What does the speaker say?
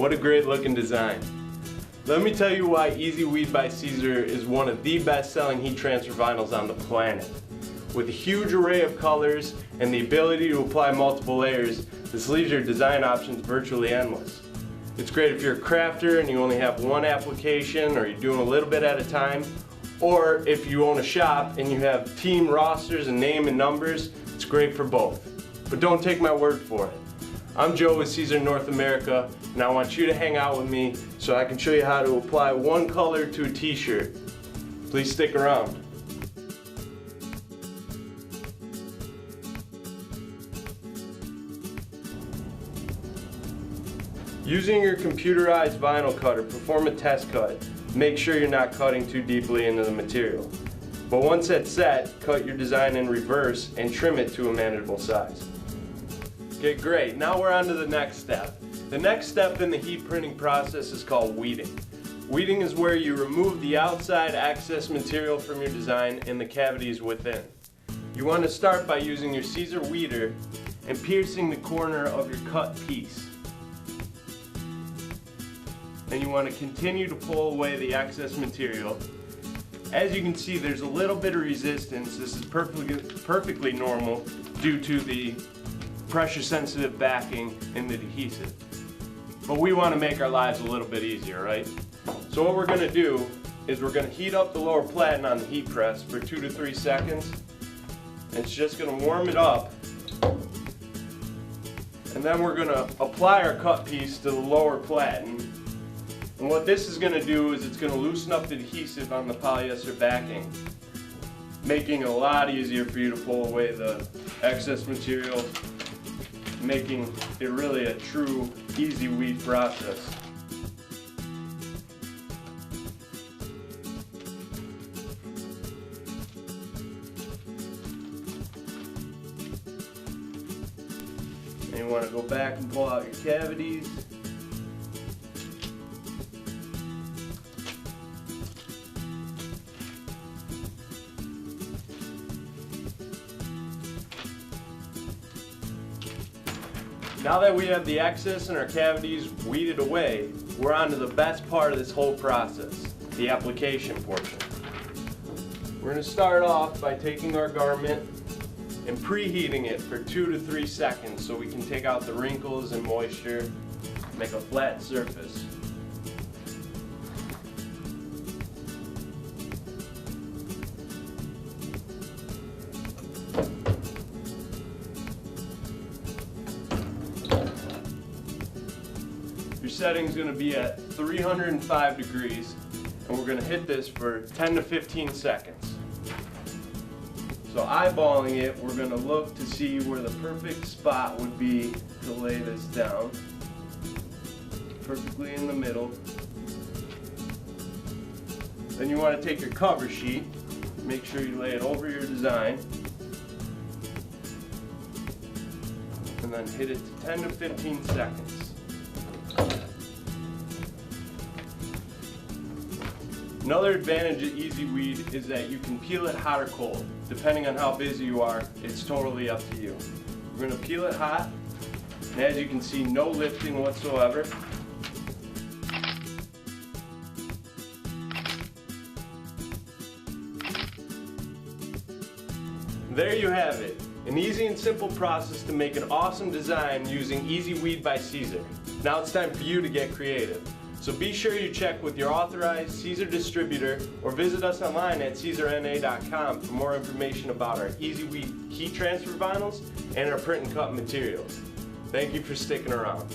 What a great looking design. Let me tell you why Easy Weed by Caesar is one of the best selling heat transfer vinyls on the planet. With a huge array of colors and the ability to apply multiple layers, this leaves your design options virtually endless. It's great if you're a crafter and you only have one application, or you're doing a little bit at a time, or if you own a shop and you have team rosters and name and numbers. It's great for both. But don't take my word for it. I'm Joe with Caesar North America, and I want you to hang out with me so I can show you how to apply one color to a t-shirt. Please stick around. Using your computerized vinyl cutter, perform a test cut. Make sure you're not cutting too deeply into the material. But once that's set, cut your design in reverse and trim it to a manageable size. Okay, great. Now we're on to the next step. The next step in the heat printing process is called weeding. Weeding is where you remove the outside excess material from your design and the cavities within. You want to start by using your Caesar weeder and piercing the corner of your cut piece. And you want to continue to pull away the excess material. As you can see, there's a little bit of resistance. This is perfectly normal due to the pressure sensitive backing in the adhesive. But we want to make our lives a little bit easier, right? So what we're going to do is we're going to heat up the lower platen on the heat press for 2 to 3 seconds. It's just going to warm it up. And then we're going to apply our cut piece to the lower platen. And what this is going to do is it's going to loosen up the adhesive on the polyester backing, making it a lot easier for you to pull away the excess material, making it really a true easy weed process. And you want to go back and pull out your cavities. Now that we have the excess and our cavities weeded away, we're on to the best part of this whole process, the application portion. We're going to start off by taking our garment and preheating it for 2 to 3 seconds so we can take out the wrinkles and moisture, make a flat surface. Your setting is going to be at 305 degrees, and we're going to hit this for 10 to 15 seconds. So eyeballing it, we're going to look to see where the perfect spot would be to lay this down. Perfectly in the middle. Then you want to take your cover sheet, make sure you lay it over your design, and then hit it to 10 to 15 seconds. Another advantage of Easy Weed is that you can peel it hot or cold. Depending on how busy you are, it's totally up to you. We're going to peel it hot, and as you can see, no lifting whatsoever. There you have it. An easy and simple process to make an awesome design using Easy Weed by Caesar. Now it's time for you to get creative. So be sure you check with your authorized Caesar distributor or visit us online at CaesarNA.com for more information about our Easy Weed heat transfer vinyls and our print and cut materials. Thank you for sticking around.